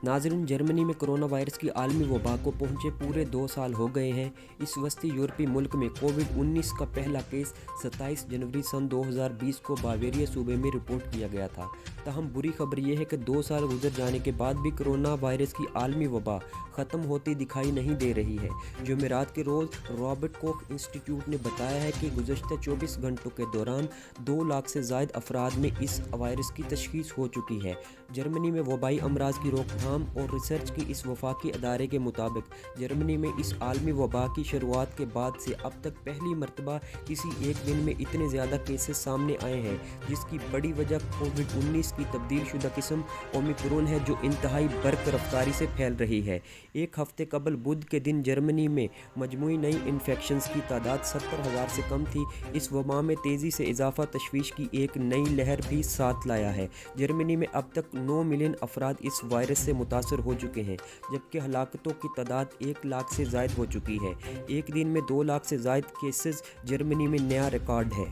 नाज़रीन, जर्मनी में corona virus की आलमी वबा को पहुंचे पूरे 2 साल हो गए हैं। इस वस्ती यूरोपीय मुल्क में कोविड-19 का पहला केस 27 जनवरी सन 2020 को बावेरिया सूबे में रिपोर्ट किया गया था। ताहम बुरी खबर यह है कि 2 साल गुजर जाने के बाद भी कोरोना वायरस की आलमी वबा ख़त्म होती दिखाई नहीं दे रही है। जुमेरात के रोज़ रॉबर्ट कोख इंस्टीट्यूट ने बताया है कि गुज़श्ता 24 घंटों के दौरान 2 लाख से ज़ायद अफराद में इस वायरस की तशख़ीस हो चुकी है। जर्मनी में वबाई अमराज की रोकथाम और रिसर्च की इस वफाकी अदारे के मुताबिक जर्मनी में इस आलमी वबा की शुरुआत के बाद से अब तक पहली मरतबा किसी एक दिन में इतने ज़्यादा केसेस सामने आए हैं, जिसकी बड़ी वजह कोविड-19 की तब्दील शुदा किस्म ओमिक्रॉन है, जो इंतहाई बर्क रफ्तारी से फैल रही है। एक हफ्ते कबल बुध के दिन जर्मनी में मजमूई नई इन्फेक्शंस की तादाद 70,000 से कम थी। इस वबा में तेज़ी से इजाफा तशवीश की एक नई लहर भी साथ लाया है। जर्मनी में अब तक 9 मिलियन अफराद इस वायरस से मुतासर हो चुके हैं, जबकि हलाकतों की तादाद 1 लाख से ज़ायद हो चुकी है। एक दिन में 2 लाख से ज़ायद केसेस जर्मनी में नया रिकॉर्ड है।